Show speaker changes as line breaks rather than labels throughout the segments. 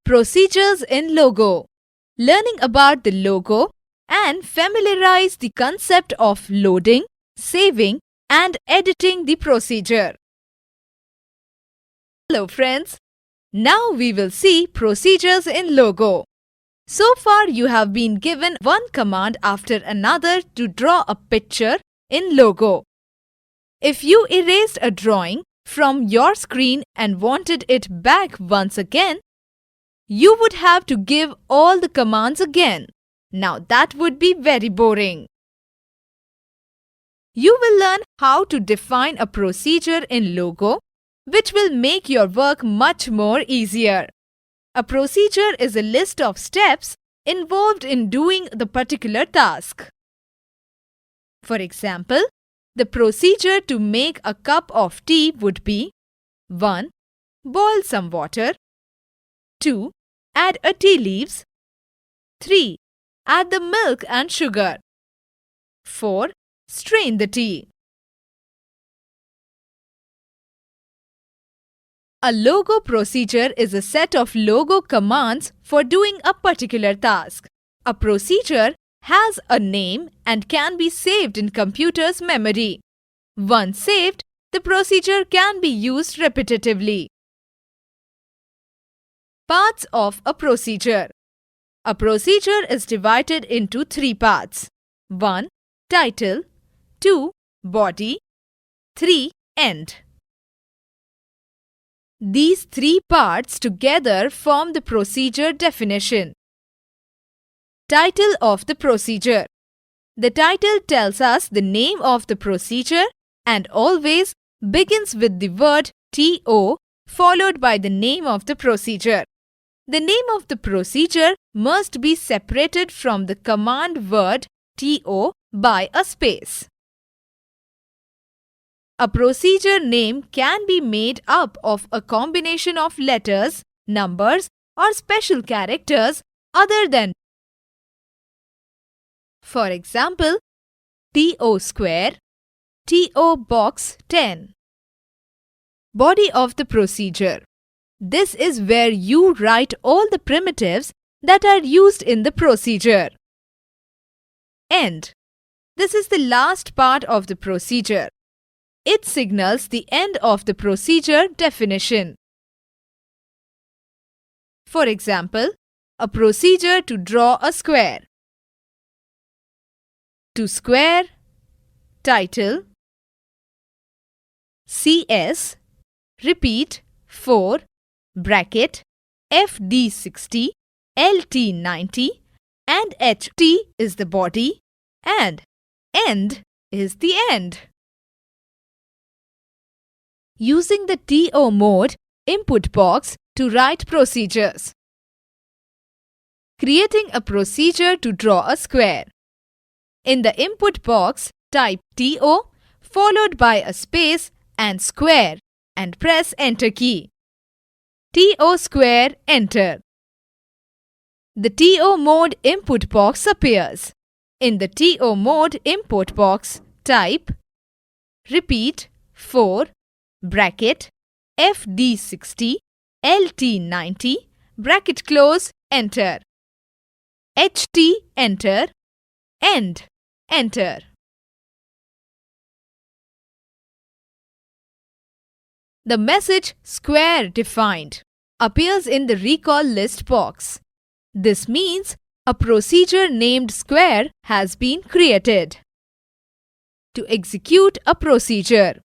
Procedures in Logo. Learning about the logo and familiarize the concept of loading, saving and editing the procedure. Hello friends, now we will see procedures in Logo. So far you have been given one command after another to draw a picture in Logo. If you erased a drawing from your screen and wanted it back once again, you would have to give all the commands again. Now that would be very boring. You will learn how to define a procedure in Logo, which will make your work much more easier. A procedure is a list of steps involved in doing the particular task. For example, the procedure to make a cup of tea would be 1. Boil some water. 2. Add a tea leaves. 3. Add the milk and sugar. 4. Strain the tea. A logo procedure is a set of logo commands for doing a particular task. A procedure has a name and can be saved in computer's memory. Once saved, the procedure can be used repetitively. Parts of a procedure. A procedure is divided into 3 parts. 1. Title. 2. Body. 3. End. These 3 parts together form the procedure definition. Title of the procedure. The title tells us the name of the procedure and always begins with the word TO followed by the name of the procedure. The name of the procedure must be separated from the command word TO by a space. A procedure name can be made up of a combination of letters, numbers, or special characters other than. For example, TO square, TO box 10. Body of the procedure. This is where you write all the primitives that are used in the procedure. End. This is the last part of the procedure. It signals the end of the procedure definition. For example, a procedure to draw a square. To square, title, CS, repeat 4, bracket, FD60, LT90 and HT is the body and end is the end. Using the TO mode input box to write procedures. Creating a procedure to draw a square. In the input box, type TO followed by a space and square and press Enter key. TO square, enter. The TO mode input box appears. In the TO mode input box, type repeat 4 bracket FD60 LT90 bracket close, enter. HT, enter. End, enter. The message square defined appears in the recall list box. This means a procedure named square has been created. To execute a procedure.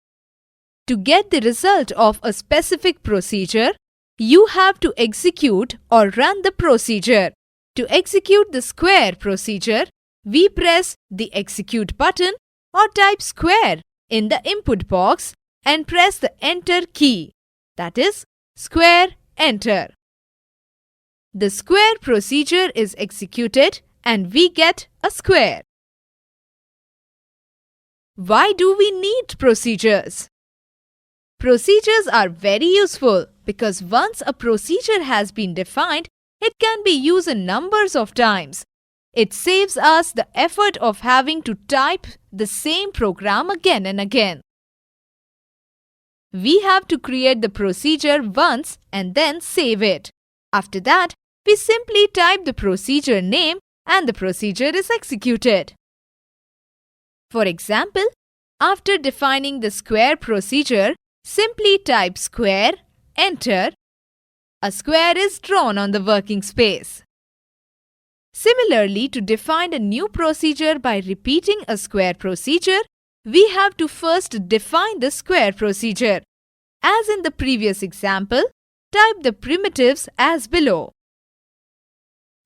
To get the result of a specific procedure, you have to execute or run the procedure. To execute the square procedure, we press the execute button or type square in the input box and press the enter key. That is square, enter. The square procedure is executed and we get a square. Why do we need procedures? Procedures are very useful because once a procedure has been defined, it can be used numbers of times. It saves us the effort of having to type the same program again and again. We have to create the procedure once and then save it. After that, we simply type the procedure name and the procedure is executed. For example, after defining the square procedure, simply type square, enter. A square is drawn on the working space. Similarly, to define a new procedure by repeating a square procedure, we have to first define the square procedure. As in the previous example, type the primitives as below.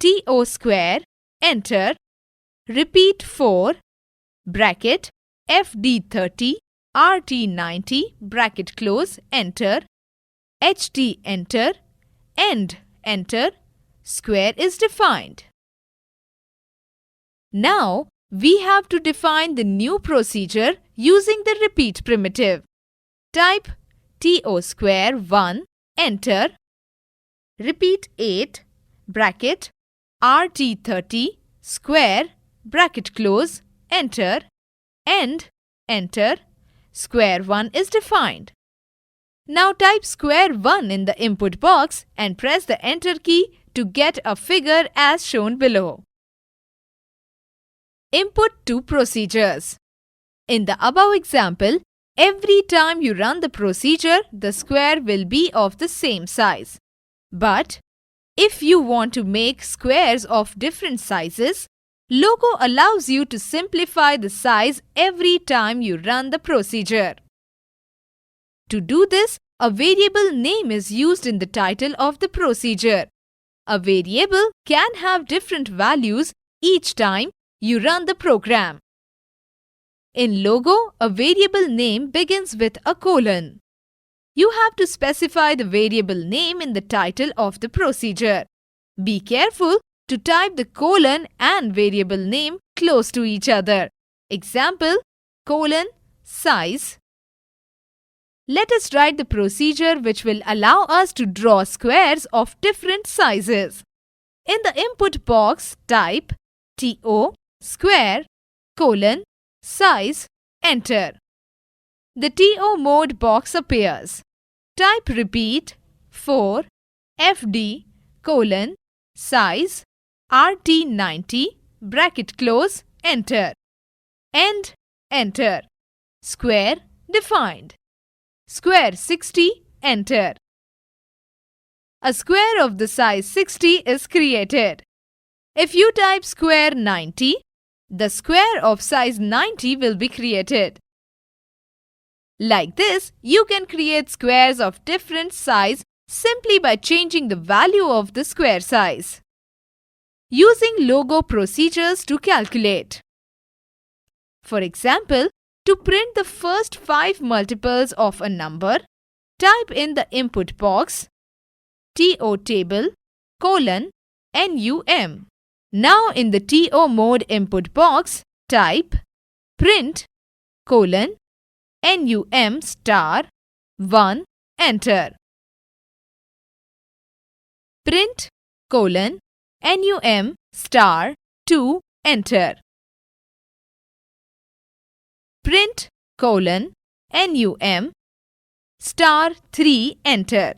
TO square, enter. Repeat 4, bracket, FD30, RT90, bracket close, enter. HT enter, end enter, square is defined. Now, we have to define the new procedure using the repeat primitive. Type TO square 1, enter. Repeat 8, bracket, RT30, square, bracket close, enter, end, enter, square 1 is defined. Now type square 1 in the input box and press the enter key to get a figure as shown below. Input two procedures. In the above example, every time you run the procedure, the square will be of the same size. But if you want to make squares of different sizes, Logo allows you to simplify the size every time you run the procedure. To do this, a variable name is used in the title of the procedure. A variable can have different values each time you run the program. In Logo, a variable name begins with a colon. You have to specify the variable name in the title of the procedure. Be careful to type the colon and variable name close to each other. Example, colon, size. Let us write the procedure which will allow us to draw squares of different sizes. In the input box, type TO square, colon, size, enter. The TO mode box appears. Type repeat 4, FD, colon, size, RT90, bracket close, enter. End, enter. Square defined. Square 60, enter. A square of the size 60 is created. If you type square 90, the square of size 90 will be created. Like this, you can create squares of different size simply by changing the value of the square size. Using Logo procedures to calculate. For example, to print the first 5 multiples of a number, type in the input box TO table, colon, NUM. Now in the TO mode input box, type print, colon, NUM star 1, enter. Print, colon, NUM star 2, enter. Print, colon, NUM star 3, enter.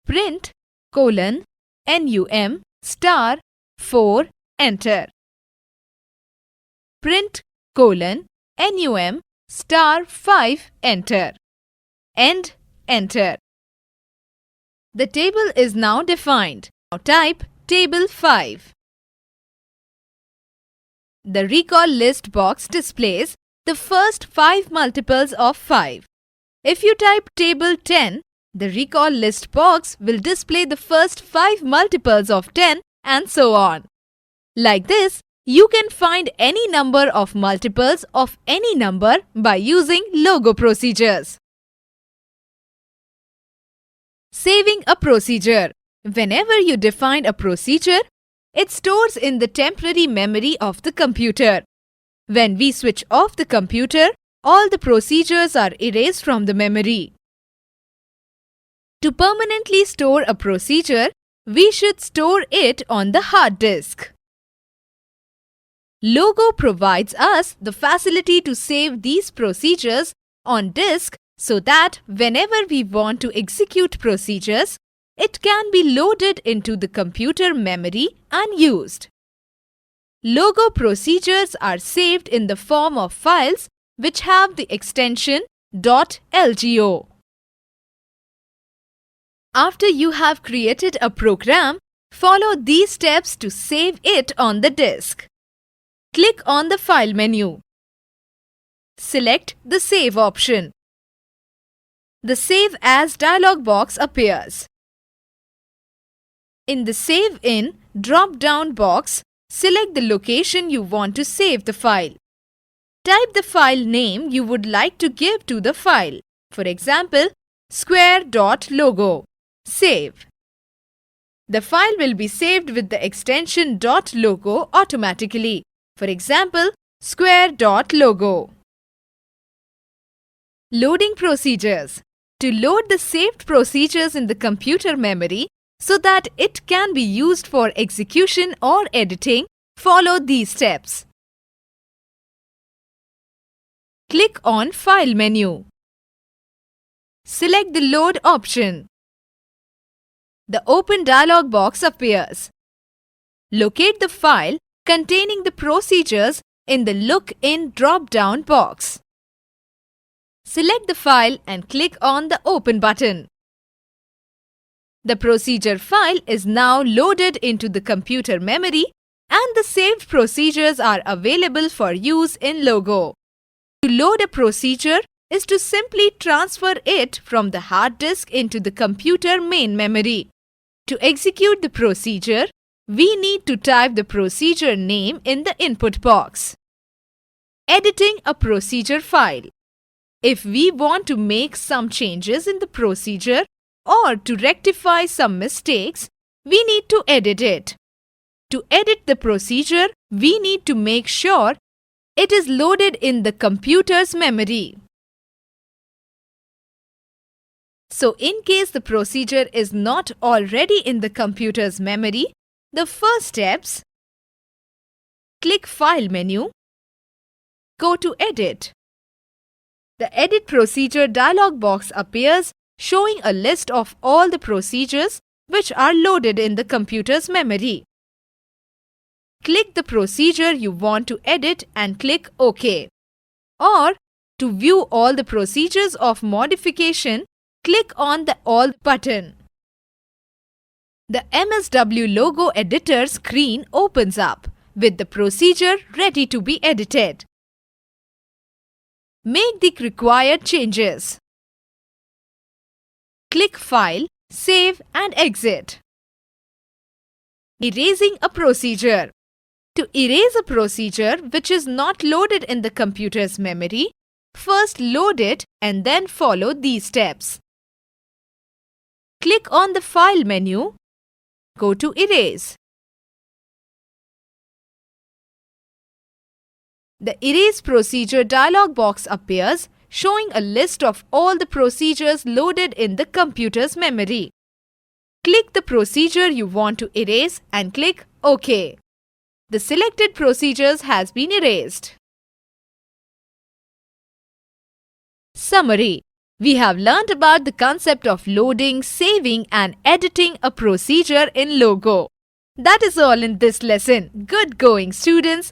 Print, colon, NUM star 4, enter. Print, colon, NUM star 5, enter. End, enter. The table is now defined. Now type table 5. The recall list box displays the first 5 multiples of 5. If you type table 10, the recall list box will display the first 5 multiples of 10 and so on. Like this, you can find any number of multiples of any number by using Logo procedures. Saving a procedure. Whenever you define a procedure, it stores in the temporary memory of the computer. When we switch off the computer, all the procedures are erased from the memory. To permanently store a procedure, we should store it on the hard disk. Logo provides us the facility to save these procedures on disk so that whenever we want to execute procedures, it can be loaded into the computer memory and used. Logo procedures are saved in the form of files which have the extension .lgo. After you have created a program, follow these steps to save it on the disk. Click on the File menu. Select the Save option. The Save As dialog box appears. In the Save In drop-down box, select the location you want to save the file. Type the file name you would like to give to the file. For example, square.logo. Save. The file will be saved with the extension .logo automatically. For example, square.logo. Loading procedures. To load the saved procedures in the computer memory so that it can be used for execution or editing, follow these steps. Click on File menu. Select the Load option. The Open dialog box appears. Locate the file containing the procedures in the Look In drop-down box. Select the file and click on the Open button. The procedure file is now loaded into the computer memory and the saved procedures are available for use in Logo. To load a procedure is to simply transfer it from the hard disk into the computer main memory. To execute the procedure, we need to type the procedure name in the input box. Editing a procedure file. If we want to make some changes in the procedure or to rectify some mistakes, we need to edit it. To edit the procedure, we need to make sure it is loaded in the computer's memory. So, in case the procedure is not already in the computer's memory, the first steps: click File menu, go to Edit. The Edit Procedure dialog box appears, showing a list of all the procedures which are loaded in the computer's memory. Click the procedure you want to edit and click OK. Or, to view all the procedures of modification, click on the All button. The MSW Logo Editor screen opens up with the procedure ready to be edited. Make the required changes. Click File, Save and Exit. Erasing a procedure. To erase a procedure which is not loaded in the computer's memory, first load it and then follow these steps. Click on the File menu, go to Erase. The Erase Procedure dialog box appears, showing a list of all the procedures loaded in the computer's memory. Click the procedure you want to erase and click OK. The selected procedures has been erased. Summary. We have learned about the concept of loading, saving and editing a procedure in Logo. That is all in this lesson. Good going, students.